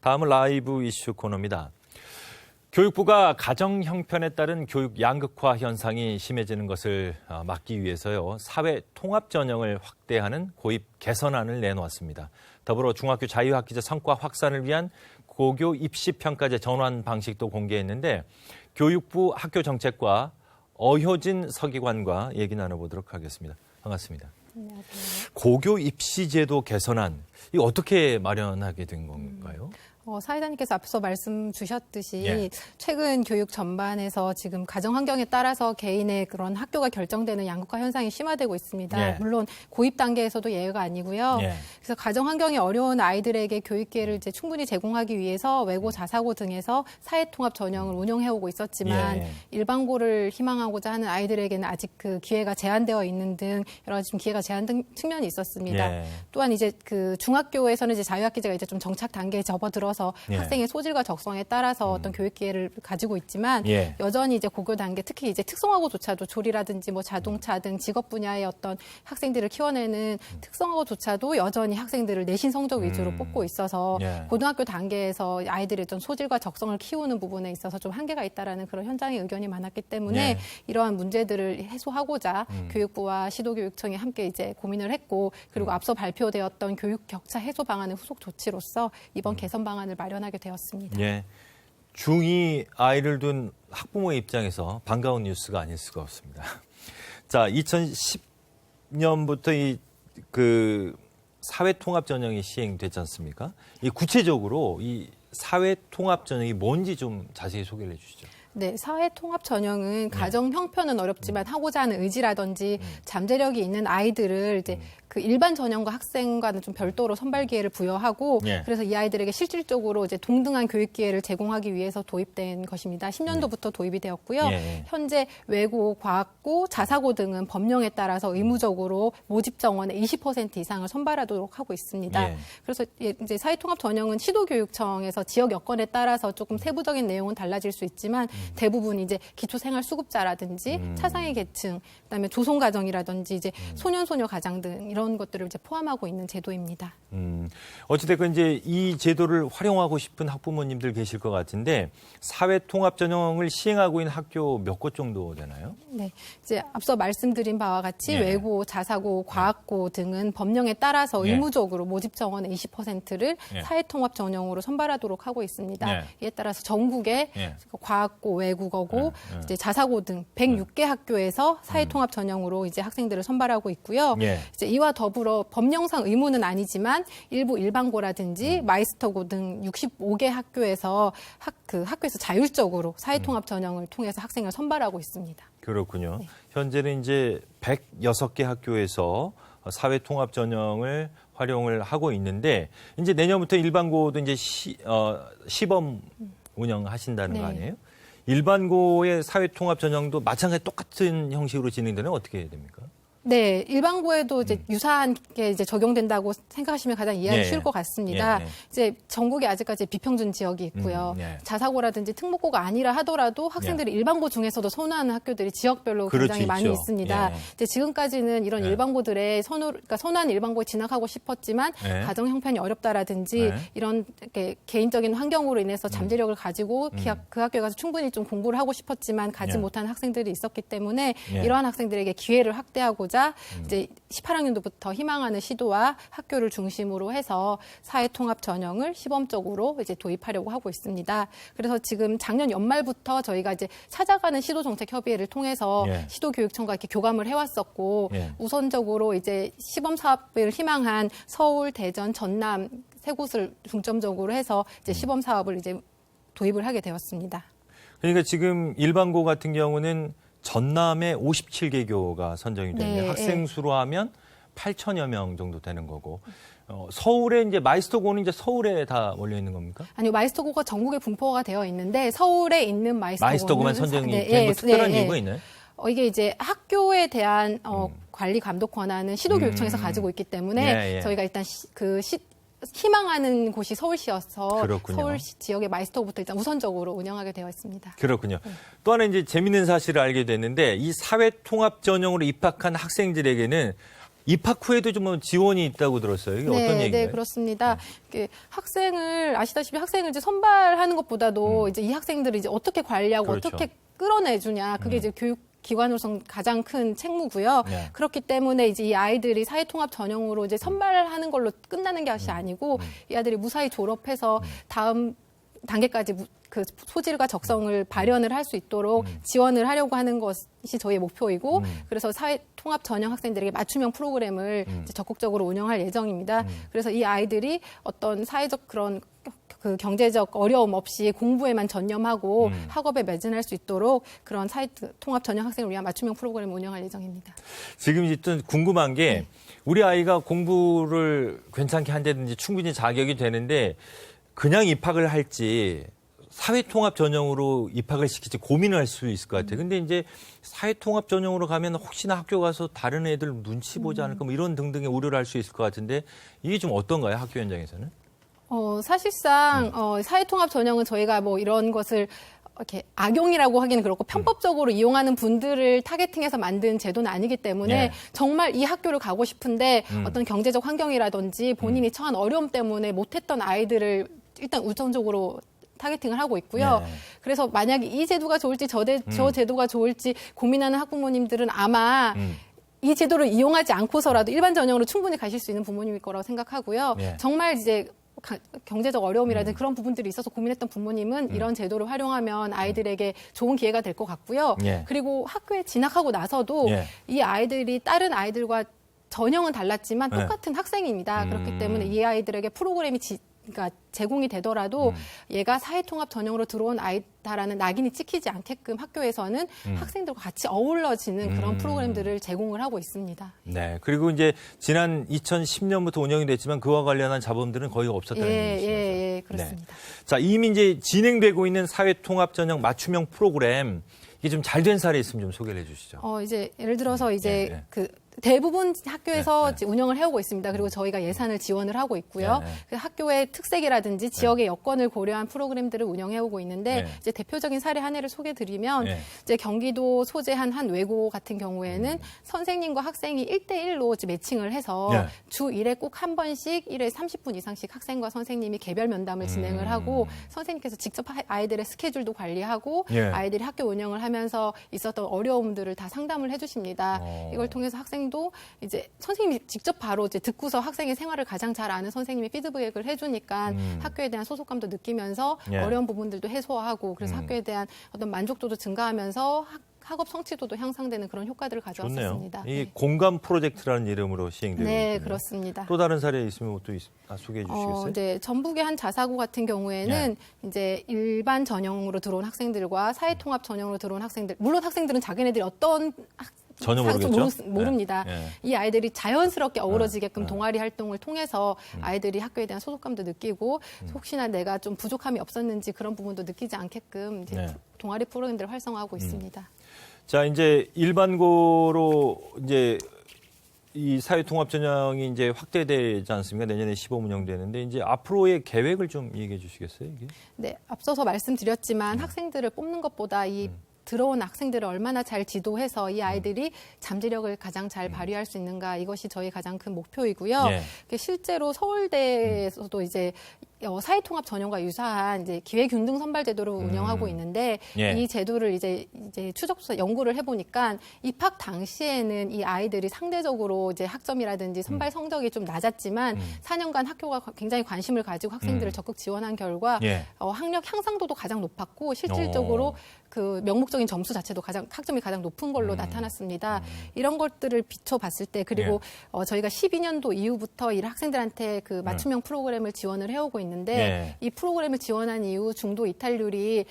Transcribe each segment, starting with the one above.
다음은 라이브 이슈 코너입니다. 교육부가 가정 형편에 따른 교육 양극화 현상이 심해지는 것을 막기 위해서요. 사회 통합 전형을 확대하는 고입 개선안을 내놓았습니다. 더불어 중학교 자유학기제 성과 확산을 위한 고교 입시 평가제 전환 방식도 공개했는데 교육부 학교정책과 어효진 서기관과 얘기 나눠보도록 하겠습니다. 반갑습니다. 안녕하세요. 고교 입시제도 개선안, 이거 어떻게 마련하게 된 건가요? 사회자님께서 앞서 말씀 주셨듯이 예. 최근 교육 전반에서 지금 가정 환경에 따라서 개인의 그런 학교가 결정되는 양극화 현상이 심화되고 있습니다. 예. 물론 고입 단계에서도 예외가 아니고요. 예. 그래서 가정 환경이 어려운 아이들에게 교육 기회를 이제 충분히 제공하기 위해서 외고, 자사고 등에서 사회통합 전형을 운영해오고 있었지만 예. 일반고를 희망하고자 하는 아이들에게는 아직 그 기회가 제한되어 있는 등 여러 가지 좀 기회가 제한된 측면이 있었습니다. 예. 또한 이제 그 중학교에서는 이제 자유학기제가 이제 좀 정착 단계에 접어들어서 예. 학생의 소질과 적성에 따라서 어떤 교육 기회를 가지고 있지만 예. 여전히 이제 고교 단계 특히 이제 특성화고조차도 조리라든지 뭐 자동차 등 직업 분야의 어떤 학생들을 키워내는 특성화고조차도 여전히 학생들을 내신 성적 위주로 뽑고 있어서 예. 고등학교 단계에서 아이들의 어떤 소질과 적성을 키우는 부분에 있어서 좀 한계가 있다라는 그런 현장의 의견이 많았기 때문에 예. 이러한 문제들을 해소하고자 교육부와 시도교육청이 함께 이제 고민을 했고 그리고 앞서 발표되었던 교육 격차 해소 방안의 후속 조치로서 이번 개선 방안을 마련하게 되었습니다. 예. 중2 아이를 둔 학부모의 입장에서 반가운 뉴스가 아닐 수가 없습니다. 자, 2010년부터 그 사회통합 전형이 시행됐지 않습니까? 이 구체적으로 이 사회통합 전형이 뭔지 좀 자세히 소개를 해주시죠. 네, 사회통합 전형은 가정 형편은 어렵지만 하고자 하는 의지라든지 잠재력이 있는 아이들을 이제 그 일반 전형과 학생과는 좀 별도로 선발 기회를 부여하고 예. 그래서 이 아이들에게 실질적으로 이제 동등한 교육 기회를 제공하기 위해서 도입된 것입니다. 10년도부터 도입이 되었고요. 예. 현재 외고, 과학고, 자사고 등은 법령에 따라서 의무적으로 모집 정원의 20% 이상을 선발하도록 하고 있습니다. 예. 그래서 이제 사회통합 전형은 시도교육청에서 지역 여건에 따라서 조금 세부적인 내용은 달라질 수 있지만 대부분 이제 기초생활수급자라든지 차상위 계층, 그다음에 조손가정이라든지 이제 소년소녀 가장 등 이런 것들을 이제 포함하고 있는 제도입니다. 어찌됐건 이제 이 제도를 활용하고 싶은 학부모님들 계실 것 같은데 사회통합 전형을 시행하고 있는 학교 몇 곳 정도 되나요? 네, 이제 앞서 말씀드린 바와 같이 예. 외고, 자사고, 과학고 등은 법령에 따라서 예. 의무적으로 모집 정원의 20%를 예. 사회통합 전형으로 선발하도록 하고 있습니다. 예. 이에 따라서 전국에 예. 과학고, 외국어고, 예. 이제 자사고 등 106개 학교에서 사회통합 전형으로 이제 학생들을 선발하고 있고요. 예. 이제 이와 더불어 법령상 의무는 아니지만 일부 일반고라든지 마이스터고 등 65개 학교에서 학교에서 자율적으로 사회통합 전형을 통해서 학생을 선발하고 있습니다. 그렇군요. 네. 현재는 이제 106개 학교에서 사회통합 전형을 활용을 하고 있는데 이제 내년부터 일반고도 이제 시범 운영하신다는 네. 거 아니에요? 일반고의 사회통합 전형도 마찬가지 똑같은 형식으로 진행되면 어떻게 해야 됩니까? 네, 일반고에도 이제 유사한 게 이제 적용된다고 생각하시면 가장 이해하기 예. 쉬울 것 같습니다. 예. 이제 전국에 아직까지 비평준 지역이 있고요. 예. 자사고라든지 특목고가 아니라 하더라도 학생들이 일반고 중에서도 선호하는 학교들이 지역별로 굉장히 그렇죠, 많이 있죠. 있습니다. 예. 이제 지금까지는 이런 예. 일반고들의 그러니까 선호하는 일반고에 진학하고 싶었지만 예. 가정 형편이 어렵다라든지 예. 이런 이렇게 개인적인 환경으로 인해서 잠재력을 가지고 그 학교에 가서 충분히 좀 공부를 하고 싶었지만 가지 예. 못한 학생들이 있었기 때문에 예. 이러한 학생들에게 기회를 확대하고자 이제 18학년도부터 희망하는 시도와 학교를 중심으로 해서 사회통합 전형을 시범적으로 이제 도입하려고 하고 있습니다. 그래서 지금 작년 연말부터 저희가 이제 찾아가는 시도정책협의회를 통해서 예. 시도교육청과 이렇게 교감을 해왔었고 예. 우선적으로 이제 시범 사업을 희망한 서울, 대전, 전남 세 곳을 중점적으로 해서 이제 시범 사업을 이제 도입을 하게 되었습니다. 그러니까 지금 일반고 같은 경우는 전남에 57개교가 선정이 되는데 네, 학생 수로 하면 8천여 명 정도 되는 거고 서울에 이제 마이스터고는 이제 서울에 다 몰려 있는 겁니까? 아니요, 마이스터고가 전국에 분포가 되어 있는데 서울에 있는 마이스터고만 선정이 네, 된 뭐 특별한 네. 이유가 있나요? 이게 이제 학교에 대한 관리 감독 권한은 시도교육청에서 가지고 있기 때문에 예, 예. 저희가 일단 희망하는 곳이 서울시여서 그렇군요. 서울시 지역의 마이스터부터 일단 우선적으로 운영하게 되어 있습니다. 그렇군요. 또 하나 이제 재밌는 사실을 알게 됐는데 이 사회통합 전형으로 입학한 학생들에게는 입학 후에도 좀 지원이 있다고 들었어요. 이게 어떤 얘기인가요? 네, 그렇습니다. 학생을 아시다시피 학생을 이제 선발하는 것보다도 이제 이 학생들을 이제 어떻게 관리하고 그렇죠. 어떻게 끌어내주냐 그게 이제 교육기관으로서 가장 큰 책무고요. 네. 그렇기 때문에 이제 이 아이들이 사회통합 전형으로 이제 선발하는 걸로 끝나는 것이 아니고 이 아이들이 무사히 졸업해서 다음 단계까지 그 소질과 적성을 발현을 할 수 있도록 지원을 하려고 하는 것이 저희의 목표이고 그래서 사회통합 전형 학생들에게 맞춤형 프로그램을 이제 적극적으로 운영할 예정입니다. 그래서 이 아이들이 어떤 사회적 그런 그 경제적 어려움 없이 공부에만 전념하고 학업에 매진할 수 있도록 그런 사회통합 전형 학생을 위한 맞춤형 프로그램을 운영할 예정입니다. 지금 일단 궁금한 게 우리 아이가 공부를 괜찮게 한다든지 충분히 자격이 되는데 그냥 입학을 할지 사회통합 전형으로 입학을 시킬지 고민을 할 수 있을 것 같아요. 근데 이제 사회통합 전형으로 가면 혹시나 학교 가서 다른 애들 눈치 보지 않을까 뭐 이런 등등의 우려를 할 수 있을 것 같은데 이게 좀 어떤가요? 학교 현장에서는? 사실상 사회통합 전형은 저희가 뭐 이런 것을 이렇게 악용이라고 하기는 그렇고 편법적으로 이용하는 분들을 타겟팅해서 만든 제도는 아니기 때문에 네. 정말 이 학교를 가고 싶은데 어떤 경제적 환경이라든지 본인이 처한 어려움 때문에 못했던 아이들을 일단 우선적으로 타겟팅을 하고 있고요. 네. 그래서 만약에 이 제도가 좋을지 저 제도가 좋을지 고민하는 학부모님들은 아마 이 제도를 이용하지 않고서라도 일반 전형으로 충분히 가실 수 있는 부모님일 거라고 생각하고요. 네. 정말 이제 경제적 어려움이라든지 그런 부분들이 있어서 고민했던 부모님은 이런 제도를 활용하면 아이들에게 좋은 기회가 될 것 같고요. 예. 그리고 학교에 진학하고 나서도 예. 이 아이들이 다른 아이들과 전형은 달랐지만 네. 똑같은 학생입니다. 그렇기 때문에 이 아이들에게 프로그램이 그러니까 제공이 되더라도 얘가 사회통합 전형으로 들어온 아이다라는 낙인이 찍히지 않게끔 학교에서는 학생들과 같이 어우러지는 그런 프로그램들을 제공을 하고 있습니다. 네. 그리고 이제 지난 2010년부터 운영이 됐지만 그와 관련한 자본들은 거의 없었다는 얘기죠. 예, 그렇습니다. 네. 자, 이미 이제 진행되고 있는 사회통합 전형 맞춤형 프로그램 이게 좀 잘 된 사례 있으면 좀 소개를 해주시죠. 이제 예를 들어서 이제 네. 그 대부분 학교에서 네. 이제 운영을 해오고 있습니다. 그리고 저희가 예산을 지원을 하고 있고요. 네. 그 학교의 특색이라든지 지역의 여건을 고려한 프로그램들을 운영해오고 있는데 네. 이제 대표적인 사례 한 해를 소개드리면 네. 이제 경기도 소재한 한 외고 같은 경우에는 선생님과 학생이 1대1로 이제 매칭을 해서 네. 주 1회 꼭 한 번씩 1회 30분 이상씩 학생과 선생님이 개별 면담을 진행을 하고 선생님께서 직접 아이들의 스케줄도 관리하고 예. 아이들이 학교 운영을 하면서 있었던 어려움들을 다 상담을 해주십니다. 이걸 통해서 학생도 이제 선생님이 직접 바로 이제 듣고서 학생의 생활을 가장 잘 아는 선생님이 피드백을 해주니까 학교에 대한 소속감도 느끼면서 예. 어려운 부분들도 해소하고 그래서 학교에 대한 어떤 만족도도 증가하면서 학업 성취도도 향상되는 그런 효과들을 좋네요. 가져왔었습니다. 이 공감 프로젝트라는 이름으로 시행되고 네, 있군요. 그렇습니다. 또 다른 사례 있으면 또 소개해 주시겠어요? 이제 전북의 한 자사고 같은 경우에는 이제 일반 전형으로 들어온 학생들과 사회통합 전형으로 들어온 학생들, 물론 학생들은 자기네들이 어떤 전혀 모르겠죠? 모릅니다. 네. 이 아이들이 자연스럽게 어우러지게끔 동아리 활동을 통해서 아이들이 학교에 대한 소속감도 느끼고 혹시나 내가 좀 부족함이 없었는지 그런 부분도 느끼지 않게끔 이제 네. 동아리 프로그램들을 활성화하고 있습니다. 자, 이제 일반고로 이제 이 사회통합 전형이 이제 확대되지 않습니까? 내년에 시범 운영되는데 이제 앞으로의 계획을 좀 얘기해 주시겠어요, 이게? 네, 앞서서 말씀드렸지만 학생들을 뽑는 것보다 이 들어온 학생들을 얼마나 잘 지도해서 이 아이들이 잠재력을 가장 잘 발휘할 수 있는가 이것이 저희 가장 큰 목표이고요. 예. 실제로 서울대에서도 이제 사회통합 전형과 유사한 이제 기회균등 선발 제도를 운영하고 있는데 예. 이 제도를 이제 추적조사 연구를 해보니까 입학 당시에는 이 아이들이 상대적으로 이제 학점이라든지 선발 성적이 좀 낮았지만 4년간 학교가 굉장히 관심을 가지고 학생들을 적극 지원한 결과 예. 학력 향상도도 가장 높았고 실질적으로 그 명목적인 점수 자체도 학점이 가장 높은 걸로 나타났습니다. 이런 것들을 비춰봤을 때 그리고 저희가 12년도 이후부터 이 학생들한테 그 맞춤형 프로그램을 지원을 해오고 있는데 이 프로그램을 지원한 이후 중도 이탈률이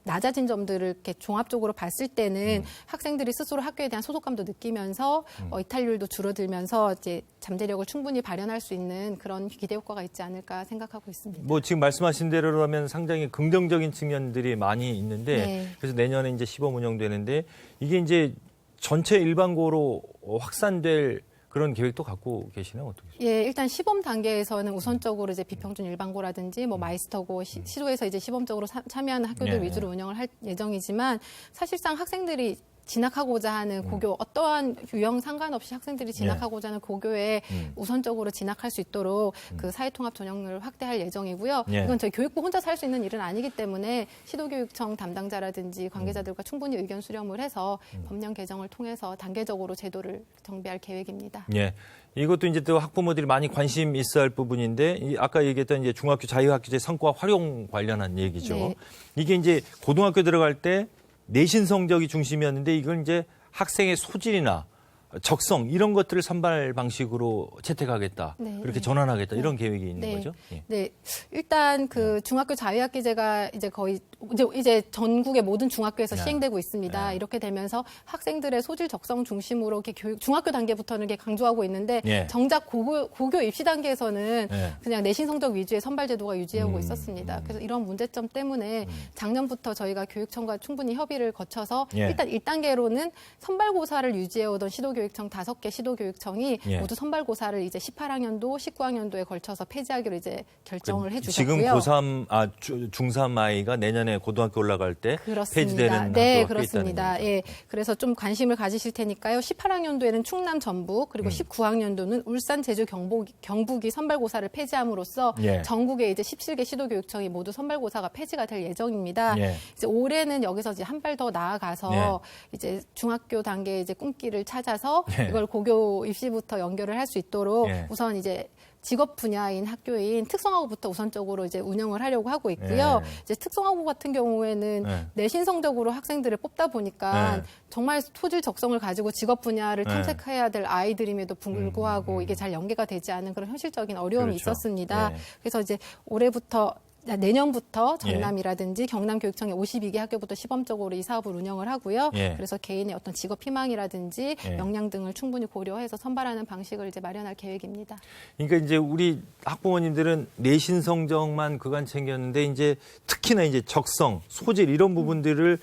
낮아진 점들을 이렇게 종합적으로 봤을 때는 학생들이 스스로 학교에 대한 소속감도 느끼면서 이탈률도 줄어들면서 이제 잠재력을 충분히 발현할 수 있는 그런 기대 효과가 있지 않을까 생각하고 있습니다. 뭐 지금 말씀하신 대로라면 상당히 긍정적인 측면들이 많이 있는데 네. 그래서 내년에 이제 시범 운영되는데 이게 이제 전체 일반고로 확산될 그런 계획도 갖고 계시나요? 어떻게? 예, 일단 시범 단계에서는 우선적으로 이제 비평준 일반고라든지 뭐 마이스터고 시도에서 이제 시범적으로 참여하는 학교들 네. 위주로 운영을 할 예정이지만 사실상 학생들이 진학하고자 하는 고교 어떠한 유형 상관없이 학생들이 진학하고자 하는 고교에 우선적으로 진학할 수 있도록 그 사회통합 전형을 확대할 예정이고요. 이건 저희 교육부 혼자서 할 수 있는 일은 아니기 때문에 시도교육청 담당자라든지 관계자들과 충분히 의견 수렴을 해서 법령 개정을 통해서 단계적으로 제도를 정비할 계획입니다. 예. 이것도 이제 또 학부모들이 많이 관심 있어야 할 부분인데 아까 얘기했던 이제 중학교 자유학기제 성과 활용 관련한 얘기죠. 네. 이게 이제 고등학교 들어갈 때 내신 성적이 중심이었는데 이걸 이제 학생의 소질이나 적성 이런 것들을 선발 방식으로 채택하겠다. 네. 그렇게 전환하겠다. 이런 계획이 있는 네. 거죠? 예. 네. 일단 그 중학교 자유학기제가 이제 거의 이제 전국의 모든 중학교에서 시행되고 있습니다. 이렇게 되면서 학생들의 소질 적성 중심으로 이렇게 중학교 단계부터는 이렇게 강조하고 있는데 정작 고교 입시 단계에서는 그냥 내신 성적 위주의 선발 제도가 유지하고 있었습니다. 그래서 이런 문제점 때문에 작년부터 저희가 교육청과 충분히 협의를 거쳐서 일단 1단계로는 선발고사를 유지해오던 시도교육청 5개 시도교육청이 모두 선발고사를 이제 18학년도, 19학년도에 걸쳐서 폐지하기로 이제 결정을 해주셨고요. 지금 고3, 중3 아이가 내년에 고등학교 올라갈 때 폐지되는 네, 학교가 그렇습니다. 있다는 거죠. 예, 그래서 좀 관심을 가지실 테니까요. 18학년도에는 충남, 전북, 그리고 19학년도는 울산, 제주, 경북이 선발고사를 폐지함으로써 전국의 이제 17개 시도교육청이 모두 선발고사가 폐지가 될 예정입니다. 이제 올해는 여기서 이제 한 발 더 나아가서 이제 중학교 단계의 이제 꿈길을 찾아서 이걸 고교 입시부터 연결을 할 수 있도록 우선 이제 직업 분야인 학교인 특성화고부터 우선적으로 이제 운영을 하려고 하고 있고요. 이제 특성화고 같은 경우에는 내신 성적으로 학생들을 뽑다 보니까 정말 소질 적성을 가지고 직업 분야를 탐색해야 될 아이들임에도 불구하고 이게 잘 연계가 되지 않은 그런 현실적인 어려움이 있었습니다. 그래서 이제 내년부터 전남이라든지 경남교육청의 52개 학교부터 시범적으로 이 사업을 운영을 하고요. 그래서 개인의 어떤 직업 희망이라든지 역량 등을 충분히 고려해서 선발하는 방식을 이제 마련할 계획입니다. 그러니까 이제 우리 학부모님들은 내신 성적만 그간 챙겼는데 이제 특히나 이제 적성, 소질 이런 부분들을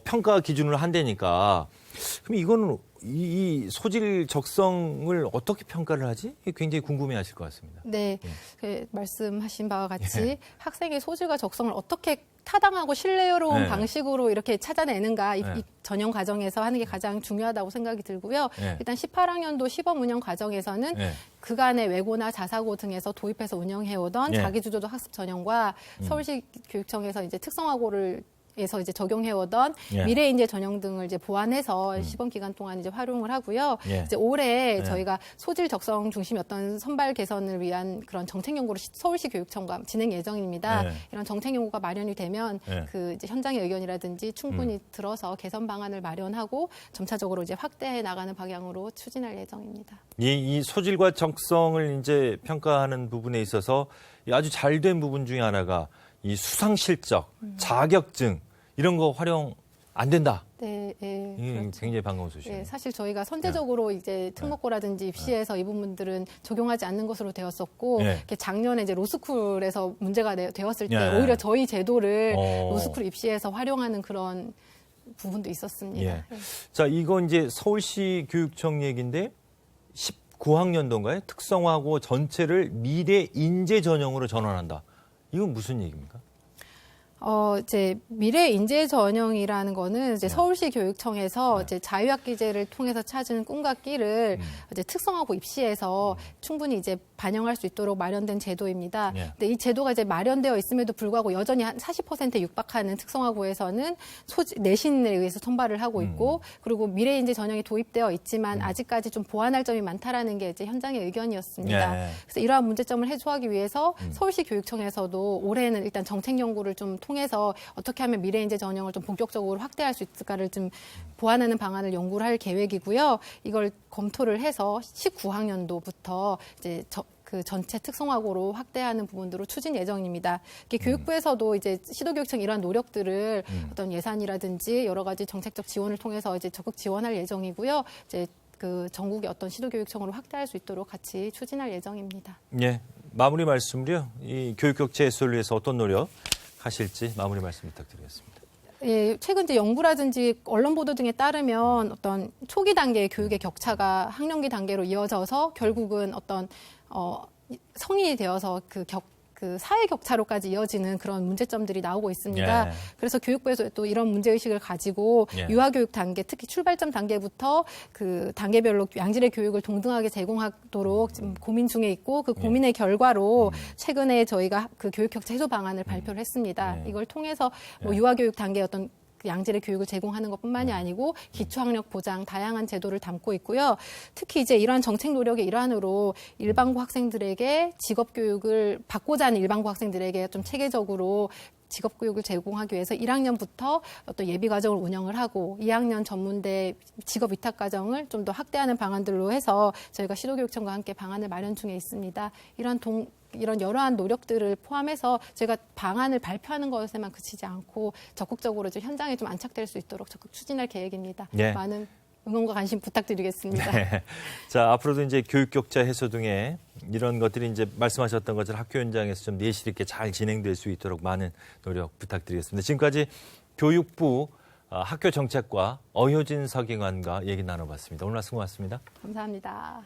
평가 기준으로 한다니까 그럼 이거는 이 소질 적성을 어떻게 평가를 하지? 굉장히 궁금해하실 것 같습니다. 네, 말씀하신 바와 같이 학생의 소질과 적성을 어떻게 타당하고 신뢰로운 방식으로 이렇게 찾아내는가 이 전형 과정에서 하는 게 가장 중요하다고 생각이 들고요. 일단 18학년도 시범 운영 과정에서는 그간의 외고나 자사고 등에서 도입해서 운영해오던 자기주도적 학습 전형과 서울시 교육청에서 이제 특성화고를 에서 이제 적용해오던 미래인재 전형 등을 이제 보완해서 시범 기간 동안 이제 활용을 하고요. 이제 올해 저희가 소질 적성 중심의 어떤 선발 개선을 위한 그런 정책 연구를 서울시 교육청과 진행 예정입니다. 이런 정책 연구가 마련이 되면 그 이제 현장의 의견이라든지 충분히 들어서 개선 방안을 마련하고 점차적으로 이제 확대해 나가는 방향으로 추진할 예정입니다. 이 소질과 적성을 이제 평가하는 부분에 있어서 아주 잘된 부분 중에 하나가 이 수상 실적, 자격증 이런 거 활용 안 된다. 네, 그렇죠. 굉장히 반가운 소식이에요. 네, 사실 저희가 선제적으로 이제 특목고라든지 입시에서 이 부분들은 적용하지 않는 것으로 되었었고 작년에 이제 로스쿨에서 문제가 되었을 때 오히려 저희 제도를 로스쿨 입시에서 활용하는 그런 부분도 있었습니다. 자, 이건 이제 서울시 교육청 얘기인데 19학년도인가요? 특성화고 전체를 미래 인재 전형으로 전환한다. 이건 무슨 얘기입니까? 이제 미래 인재 전형이라는 거는 이제 서울시 교육청에서 이제 자유학기제를 통해서 찾은 꿈과 끼를 이제 특성화고 입시에서 충분히 이제 반영할 수 있도록 마련된 제도입니다. 근데 이 제도가 이제 마련되어 있음에도 불구하고 여전히 한 40%에 육박하는 특성화고에서는 내신에 의해서 선발을 하고 있고 그리고 미래 인재 전형이 도입되어 있지만 아직까지 좀 보완할 점이 많다라는 게 이제 현장의 의견이었습니다. 그래서 이러한 문제점을 해소하기 위해서 서울시 교육청에서도 올해는 일단 정책 연구를 좀 통해서 어떻게 하면 미래인재 전형을 좀 본격적으로 확대할 수 있을까를 좀 보완하는 방안을 연구를 할 계획이고요. 이걸 검토를 해서 19학년도부터 이제 그 전체 특성화고로 확대하는 부분으로 추진 예정입니다. 교육부에서도 이제 시도교육청 이러한 노력들을 어떤 예산이라든지 여러 가지 정책적 지원을 통해서 이제 적극 지원할 예정이고요. 이제 그 전국의 어떤 시도교육청으로 확대할 수 있도록 같이 추진할 예정입니다. 네, 마무리 말씀을요. 이 교육 격차 해소를 위해서 어떤 노력 하실지 마무리 말씀 부탁드리겠습니다. 예, 최근 이제 연구라든지 언론 보도 등에 따르면 어떤 초기 단계의 교육의 격차가 학령기 단계로 이어져서 결국은 어떤 성인이 되어서 그 그 사회 격차로까지 이어지는 그런 문제점들이 나오고 있습니다. 예. 그래서 교육부에서 또 이런 문제의식을 가지고 예. 유아교육 단계, 특히 출발점 단계부터 그 단계별로 양질의 교육을 동등하게 제공하도록 지금 고민 중에 있고 그 고민의 결과로 최근에 저희가 그 교육 격차 해소 방안을 발표를 했습니다. 네. 이걸 통해서 뭐 유아교육 단계 어떤 그 양질의 교육을 제공하는 것뿐만이 아니고 기초학력 보장, 다양한 제도를 담고 있고요. 특히 이제 이러한 정책 노력의 일환으로 일반고 학생들에게 직업 교육을 받고자 하는 일반고 학생들에게 좀 체계적으로 직업 교육을 제공하기 위해서 1학년부터 어떤 예비 과정을 운영을 하고 2학년 전문대 직업 위탁 과정을 좀 더 확대하는 방안들로 해서 저희가 시도교육청과 함께 방안을 마련 중에 있습니다. 이런 여러한 노력들을 포함해서 제가 방안을 발표하는 것에만 그치지 않고 적극적으로 좀 현장에 좀 안착될 수 있도록 적극 추진할 계획입니다. 네. 많은 응원과 관심 부탁드리겠습니다. 네. 자, 앞으로도 이제 교육 격차 해소 등의 이런 것들이 이제 말씀하셨던 것처럼 학교 현장에서 좀 내실 있게 잘 진행될 수 있도록 많은 노력 부탁드리겠습니다. 지금까지 교육부 학교정책과 어효진 서기관과 얘기 나눠봤습니다. 오늘 말씀 고맙습니다. 감사합니다.